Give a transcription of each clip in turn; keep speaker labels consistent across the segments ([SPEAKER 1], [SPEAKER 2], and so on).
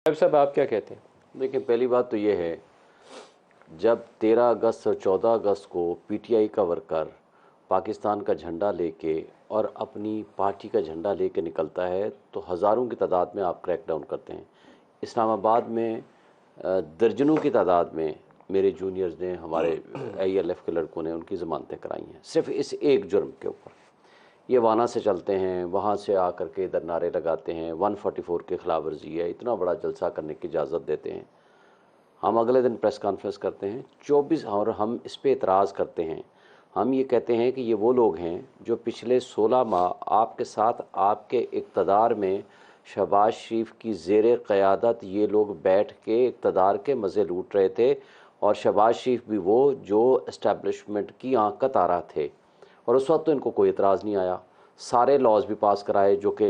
[SPEAKER 1] साहब आप क्या कहते हैं?
[SPEAKER 2] देखिए, पहली बात तो ये है, जब 13 अगस्त और 14 अगस्त को पीटीआई का वर्कर पाकिस्तान का झंडा लेके और अपनी पार्टी का झंडा लेके निकलता है तो हज़ारों की तादाद में आप क्रैकडाउन करते हैं। इस्लामाबाद में दर्जनों की तादाद में मेरे जूनियर्स ने, हमारे ALF के लड़कों ने उनकी ज़मानतें कराई हैं, सिर्फ इस एक जुर्म के ऊपर। ये वाना से चलते हैं, वहाँ से आकर के इधर नारे लगाते हैं, 144 की खिलाफ वर्जी है, इतना बड़ा जलसा करने की इजाज़त देते हैं। हम अगले दिन प्रेस कॉन्फ्रेंस करते हैं 24, और हम इस पे एतराज़ करते हैं। हम ये कहते हैं कि ये वो लोग हैं जो पिछले 16 माह आपके साथ आपके इक़्तिदार में शहबाज शरीफ की ज़ेर क़यादत ये लोग बैठ के इक़्तिदार के मज़े लूट रहे थे, और शहबाज शरीफ भी वो जो इस्टेब्लिशमेंट की आँख का तारा थे, और उस वक्त तो इनको कोई एतराज़ नहीं आया। सारे लॉज भी पास कराए जो कि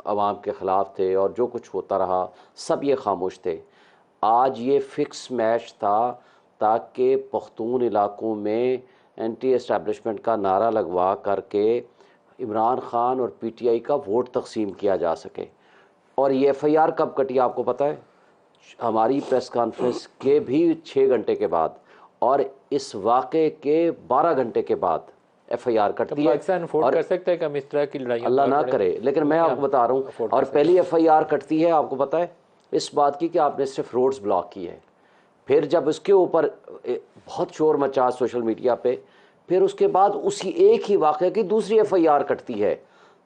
[SPEAKER 2] अवाम के ख़िलाफ़ थे, और जो कुछ होता रहा सब ये खामोश थे। आज ये फ़िक्स मैच था ताकि पख्तून इलाक़ों में एंटी एस्टैब्लिशमेंट का नारा लगवा करके इमरान ख़ान और PTI का वोट तकसीम किया जा सके। और ये FIR कब कटी आपको पता है? हमारी प्रेस कॉन्फ्रेंस के भी 6 घंटे के बाद, और इस वाक़े के 12 घंटे के बाद FIR कटती है।
[SPEAKER 1] पाकिस्तान अफोर्ड कर सकता है कि हम इस तरह की लड़ाई,
[SPEAKER 2] अल्लाह ना करे, लेकिन मैं आपको बता रहा हूँ। और पहली FIR कटती है आपको पता है इस बात की कि आपने सिर्फ रोड्स ब्लॉक की है। फिर जब उसके ऊपर बहुत शोर मचा सोशल मीडिया पे, फिर उसके बाद उसी एक ही वाक़े की दूसरी FIR कटती है।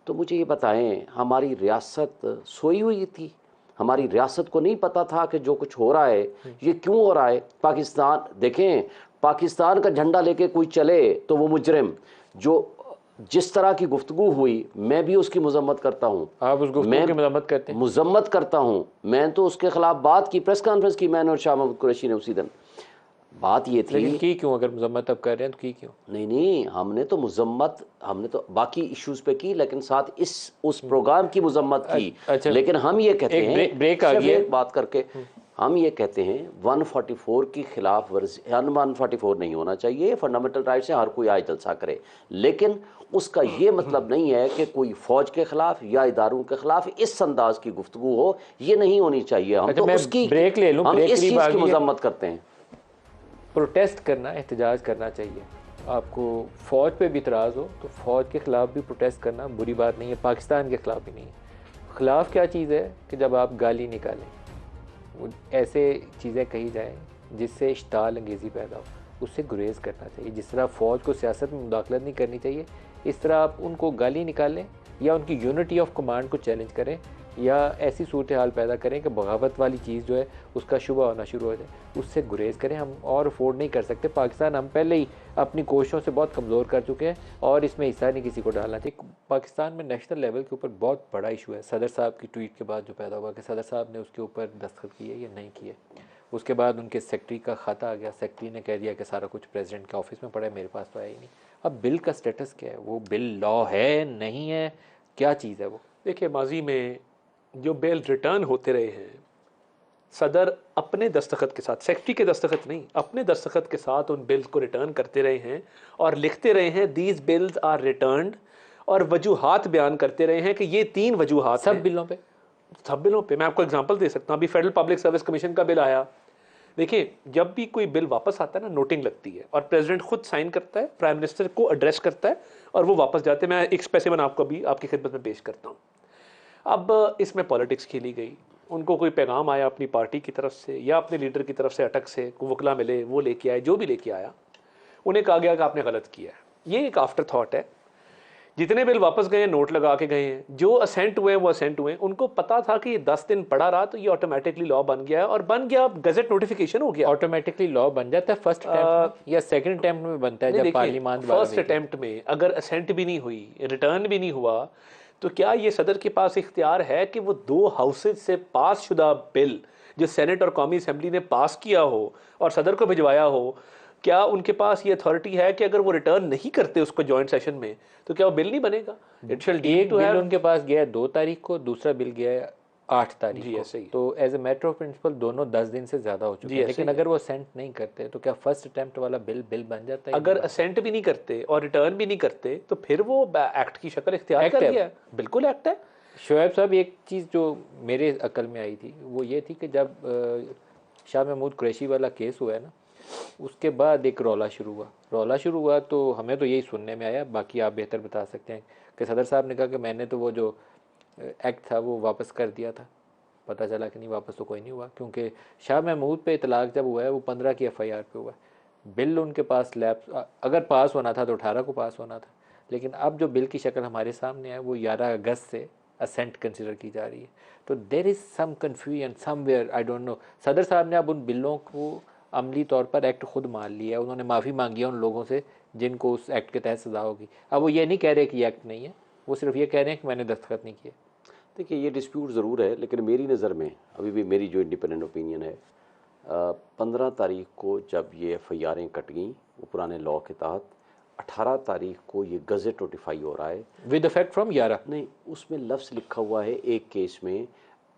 [SPEAKER 2] तो मुझे ये बताएं, हमारी रियासत सोई हुई थी? हमारी रियासत को नहीं पता था कि जो कुछ हो रहा है ये क्यों हो रहा है? पाकिस्तान देखें, पाकिस्तान का झंडा लेके कोई चले तो वो मुजरिम, जो जिस तरह की गुफ्तगू हुई मैं भी उसकी मजम्मत करता हूँ।
[SPEAKER 1] आप उस गुफ्तगू की मजम्मत करते हैं?
[SPEAKER 2] मजम्मत करता हूँ, मैं तो उसके खिलाफ बात की, प्रेस कॉन्फ्रेंस की मैंने और शाह महमूद कुरैशी ने उसी दिन। बात ये थी,
[SPEAKER 1] लेकिन की क्यों? अगर मजम्मत अब कर रहे हैं तो की क्यों?
[SPEAKER 2] नहीं, हमने तो मजम्मत, हमने तो बाकी इश्यूज पे की, लेकिन साथ उस प्रोग्राम की मजम्मत की।
[SPEAKER 1] अच्छा,
[SPEAKER 2] लेकिन हम ये कहते हैं,
[SPEAKER 1] ब्रेक आ गया,
[SPEAKER 2] एक बात करके हम ये कहते हैं 144 की खिलाफ वर्जी, 144 नहीं होना चाहिए, फंडामेंटल राइट से हर कोई आए जलसा करे, लेकिन उसका ये मतलब नहीं है कि कोई फौज के खिलाफ या इदारों के खिलाफ इस अंदाज की गुफ्तगू हो, ये नहीं होनी चाहिए। हम तो उसकी
[SPEAKER 1] ब्रेक ले लूं,
[SPEAKER 2] हम
[SPEAKER 1] ब्रेक
[SPEAKER 2] इस चीज़ की मजम्मत करते हैं।
[SPEAKER 1] प्रोटेस्ट करना, एहतजाज करना चाहिए। आपको फ़ौज पे भी इतराज़ हो तो फ़ौज के ख़िलाफ़ भी प्रोटेस्ट करना बुरी बात नहीं है, पाकिस्तान के ख़िलाफ़ भी नहीं है। ख़िलाफ़ क्या चीज़ है कि जब आप गाली निकालें, ऐसे चीज़ें कही जाएँ जिससे इश्ताल अंगेज़ी पैदा हो, उससे गुरेज़ करना चाहिए। जिस तरह फ़ौज को सियासत में मुदाखलत नहीं करनी चाहिए, इस तरह आप उनको गाली निकालें या उनकी यूनिटी ऑफ कमांड को चैलेंज करें, या ऐसी सूरत हाल पैदा करें कि बगावत वाली चीज़ जो है उसका शुबा होना शुरू हो जाए, उससे गुरेज़ करें। हम और अफोर्ड नहीं कर सकते। पाकिस्तान हम पहले ही अपनी कोशिशों से बहुत कमज़ोर कर चुके हैं, और इसमें हिस्सा नहीं किसी को डालना चाहिए। पाकिस्तान में नेशनल लेवल के ऊपर बहुत बड़ा इशू है। सदर साहब की ट्वीट के बाद जो पैदा हुआ कि सदर साहब ने उसके ऊपर दस्तखत किए या नहीं किए, उसके बाद उनके सेक्रेटरी का खाता आ गया, सेक्रेटरी ने कह दिया कि सारा कुछ प्रेसिडेंट के ऑफिस में पड़ा है, मेरे पास तो आया ही नहीं। अब बिल का स्टेटस क्या है? वो बिल लॉ है, नहीं है, क्या चीज़ है वो?
[SPEAKER 3] देखिए, माजी में जो बिल रिटर्न होते रहे हैं, सदर अपने दस्तखत के साथ, सेक्रेटरी के दस्तखत नहीं, अपने दस्तखत के साथ उन बिल्स को रिटर्न करते रहे हैं और लिखते रहे हैं दीज बिल्स आर रिटर्न्ड, और वजूहात बयान करते रहे हैं कि ये 3 वजूहात
[SPEAKER 1] सब बिलों पे,
[SPEAKER 3] सब बिलों पे। मैं आपको एग्जांपल दे सकता हूँ। अभी फेडरल पब्लिक सर्विस कमीशन का बिल आया। देखिए, जब भी कोई बिल वापस आता है ना, नोटिंग लगती है और प्रेसिडेंट खुद साइन करता है, प्राइम मिनिस्टर को एड्रेस करता है और वो वापस जाते हैं। मैं एक स्पेसिमन आपको अभी आपकी खिदमत में पेश करता हूँ। अब इसमें पॉलिटिक्स खेली गई, उनको कोई पैगाम आया अपनी पार्टी की तरफ से या अपने लीडर की तरफ से, अटक से वकला मिले, वो लेके आए, जो भी लेके आया, उन्हें कहा गया कि आपने गलत किया है। ये एक आफ्टर थॉट है। जितने बिल वापस गए, नोट लगा के गए हैं, जो असेंट हुए वो असेंट हुए। उनको पता था कि ये 10 दिन पड़ा रहा तो ये ऑटोमेटिकली लॉ बन गया है, और बन गया, गजट नोटिफिकेशन हो गया।
[SPEAKER 1] ऑटोमेटिकली लॉ बन जाता है फर्स्ट अटेम्प्ट या सेकंड अटेम्प्ट में बनता है? जब पार्लियामेंट
[SPEAKER 3] फर्स्ट अटेम्प्ट में अगर असेंट भी नहीं हुई, रिटर्न भी नहीं हुआ, तो क्या ये सदर के पास इख्तियार है कि वो 2 हाउसेज से पास शुदा बिल जो सेनेट और कौमी असेंबली ने पास किया हो और सदर को भिजवाया हो, क्या उनके पास ये अथॉरिटी है कि अगर वो रिटर्न नहीं करते उसको जॉइंट सेशन में, तो क्या वो बिल नहीं बनेगा?
[SPEAKER 1] इट शैल एक बिल उनके पास गया है 2 तारीख को, दूसरा बिल गया है 8 तारीख को।
[SPEAKER 3] ऐसे ही।
[SPEAKER 1] तो as a matter of principle दोनों 10 दिन से ज़्यादा हो चुके हैं। लेकिन अगर वो असेंट नहीं करते तो क्या फर्स्ट अटेम्प्ट वाला बिल बन जाता है?
[SPEAKER 3] अगर असेंट भी नहीं करते और रिटर्न भी नहीं करते तो फिर वो एक्ट की शक्ल इख्तियार कर लिया है। बिल्कुल एक्ट है।
[SPEAKER 1] शोएब साहब, एक चीज़ जो मेरे अकल में आई थी वो ये थी कि जब शाह महमूद कुरैशी वाला केस हुआ है ना, उसके बाद एक रौला शुरू हुआ तो हमें तो यही सुनने में आया, बाकी आप बेहतर बता सकते हैं, कि सदर साहब ने कहा कि मैंने तो वो जो एक्ट था वो वापस कर दिया था। पता चला कि नहीं, वापस तो कोई नहीं हुआ, क्योंकि शाह महमूद पे इतलाक जब हुआ है वो 15 की FIR पे हुआ है। बिल उनके पास लैप्स, अगर पास होना था तो 18 को पास होना था, लेकिन अब जो बिल की शक्ल हमारे सामने है वो 11 अगस्त से असेंट कंसिडर की जा रही है। तो there is some confusion somewhere, I don't know. सदर साहब ने अब उन बिलों को अमली तौर पर एक्ट खुद मान लिया है, उन्होंने माफ़ी मांगी है उन लोगों से जिनको उस एक्ट के तहत सज़ा होगी। अब वो ये नहीं कह रहे कि ये एक्ट नहीं है, वो सिर्फ ये कह रहे हैं कि मैंने दस्तखत नहीं किए।
[SPEAKER 2] देखिए, ये डिस्प्यूट ज़रूर है, लेकिन मेरी नज़र में अभी भी मेरी जो इंडिपेंडेंट ओपिनियन है, 15 तारीख को जब ये FIRें कट गई वो पुराने लॉ के तहत, 18 तारीख को ये गज़ेट नोटिफाई हो रहा है
[SPEAKER 1] विद इफेक्ट फ्रॉम 11।
[SPEAKER 2] नहीं, उसमें लफ्ज़ लिखा हुआ है एक केस में,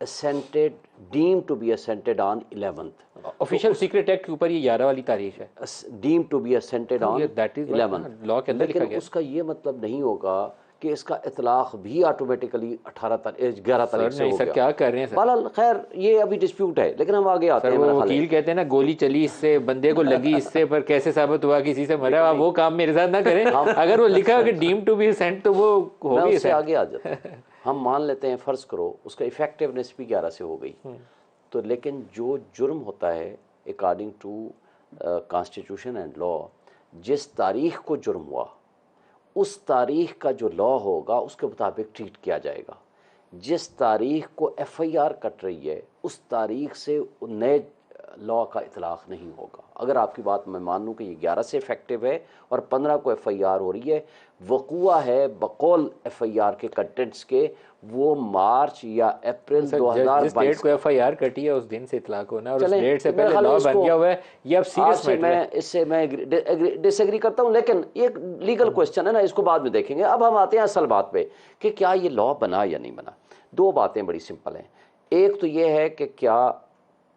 [SPEAKER 2] assented, deemed to be assented on 11th।
[SPEAKER 1] Official secret act के ऊपर ये 11 वाली तारीख है,
[SPEAKER 2] deemed to be assented on 11th।
[SPEAKER 1] Law के अंदर लिखा
[SPEAKER 2] लेकिन
[SPEAKER 1] गया।
[SPEAKER 2] उसका ये मतलब नहीं होगा कि इसका इतलाक भी ऑटोमेटिकली 11 तारीख से हो
[SPEAKER 1] सर
[SPEAKER 2] गया।
[SPEAKER 1] क्या कर रहे हैं सर?
[SPEAKER 2] बहरहाल खैर ये अभी डिस्प्यूट है, लेकिन हम आगे आते
[SPEAKER 1] सर
[SPEAKER 2] हैं।
[SPEAKER 1] वो
[SPEAKER 2] मेरा ख्याल
[SPEAKER 1] वकील
[SPEAKER 2] है।
[SPEAKER 1] कहते हैं ना, गोली चली इससे, बंदे को लगी इससे, पर कैसे साबित हुआ किसी से मरा, आप वो काम मेरे साथ ना करें। अगर वो लिखा कि डीम टू बी सेंट तो वो
[SPEAKER 2] मैं
[SPEAKER 1] होगी।
[SPEAKER 2] उससे आगे आ जाता हूं। हम मान लेते हैं, फ़र्ज़ करो उसका इफेक्टिवनेस भी 11 से हो गई, तो लेकिन जो जुर्म होता है according to constitution and law, जिस तारीख को जुर्म हुआ उस तारीख का जो लॉ होगा उसके मुताबिक ट्रीट किया जाएगा। जिस तारीख को FIR कट रही है उस तारीख से नए लॉ का इतलाक़ नहीं होगा। अगर आपकी बात मैं मानूँ कि ये 11 से इफ़ेक्टिव है और 15 को FIR हो रही है, वक़ूआ है बकौल FIR के कंटेंट्स के, वो मार्च या अप्रैल 2022
[SPEAKER 1] जिस डेट को FIR कटी है उस दिन से इतलाक होना, और उस
[SPEAKER 2] चलें,
[SPEAKER 1] डेट से
[SPEAKER 2] मेरे
[SPEAKER 1] पहले
[SPEAKER 2] ख्याल
[SPEAKER 1] लॉ
[SPEAKER 2] में
[SPEAKER 1] बन गया हुआ है। ये अब सीरियस
[SPEAKER 2] आपसे
[SPEAKER 1] मैटर है।
[SPEAKER 2] इससे मैं डिसएग्री करता हूं, लेकिन एक लीगल क्वेश्चन है ना, इसको बाद में देखेंगे। अब हम आते हैं असल बात पे कि क्या ये लॉ बना या नहीं बना। दो बातें बड़ी सिंपल हैं। एक तो ये है कि क्या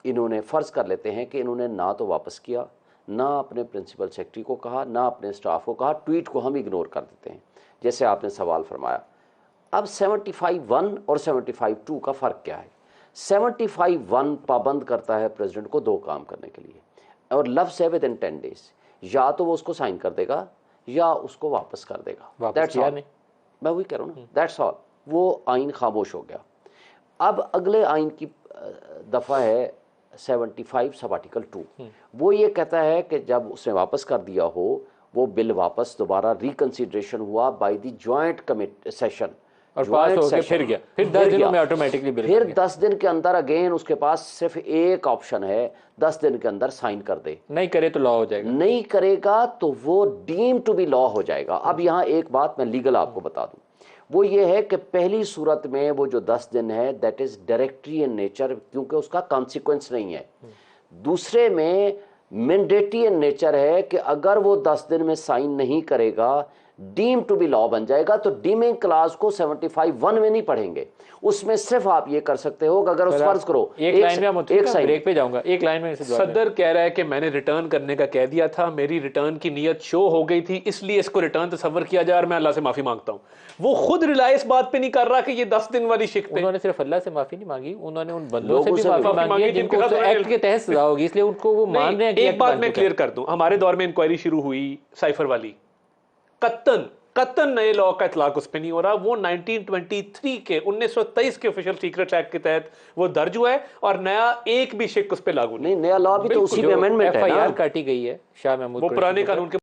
[SPEAKER 2] इन्होंने, फ़र्ज़ कर लेते हैं कि इन्होंने ना तो वापस किया, ना अपने प्रिंसिपल सेक्रेटरी को कहा, ना अपने स्टाफ को कहा, ट्वीट को हम इग्नोर कर देते हैं जैसे आपने सवाल फरमाया। अब 75(1) और 75(2) का फ़र्क क्या है? 75(1) पाबंद करता है प्रेसिडेंट को दो काम करने के लिए, और लफ्ज़ है विदिन 10 डेज, या तो वो उसको साइन कर देगा या उसको वापस कर देगा। That's all. मैं वही कह रहा हूँ ना, दैट्स ऑल। वो आइन खामोश हो गया। अब अगले आइन की दफ़ा है 75 सब आर्टिकल 2, वो ये कहता है कि जब उसने वापस कर दिया हो, वो बिल वापस दोबारा रिकंसिडरेशन हुआ by the joint committee session,
[SPEAKER 1] और पास हो गया, फिर गया, फिर 10 दिनों में ऑटोमेटिकली बिल,
[SPEAKER 2] फिर 10 दिन के अंदर अगेन उसके पास सिर्फ एक ऑप्शन है, 10 दिन के अंदर साइन कर दे।
[SPEAKER 1] नहीं करे तो लॉ हो जाएगा,
[SPEAKER 2] नहीं करेगा तो वो डीम टू बी लॉ हो जाएगा। अब यहाँ एक बात मैं लीगल आपको बता दूं, वो ये है कि पहली सूरत में वो जो 10 दिन है that is directory in nature, क्योंकि उसका कॉन्सिक्वेंस नहीं है। दूसरे में मैंडेटरी इन नेचर है कि अगर वो 10 दिन में साइन नहीं करेगा, डीम टू बी लॉ बन जाएगा। तो डीमिंग क्लास को 75(1) में नहीं पढ़ेंगे, उसमें सिर्फ आप ये कर सकते हो कि अगर उस फर्ज करो
[SPEAKER 1] एक लाइन में एक ब्रेक पे जाऊंगा, एक लाइन में
[SPEAKER 3] सदर कह रहा है कि मैंने रिटर्न करने का कह दिया था, मेरी रिटर्न की नीयत शो हो गई थी, इसलिए इसको रिटर्न तस्वर किया जाए और मैं अल्लाह से माफी मांगता हूं। वो खुद रिलाय इस बात पे नहीं कर रहा कि ये 10 दिन वाली शिक पे,
[SPEAKER 1] उन्होंने सिर्फ अल्लाह से माफी नहीं मांगी, उन्होंने उन बंदों से भी माफी मांगी है जिनको एक्ट के तहत सजा होगी, इसलिए उनको वो मान रहे हैं कि
[SPEAKER 3] एक बात मैं क्लियर कर दूं, हमारे दौर में इंक्वायरी शुरू हुई साइफर वाली, कत्तन नए लॉ का इतलाक उस पर नहीं हो रहा। वो 1923 के 1923 के ऑफिशियल सीक्रेट एक्ट के तहत वो दर्ज हुआ है और नया एक भी शिक उस पर लागू नहीं।
[SPEAKER 2] नया लॉ भी तो उसी पे अमेंडमेंट है ना,
[SPEAKER 1] FIR काटी गई है शाह महमूद,
[SPEAKER 3] वो पुराने कानून के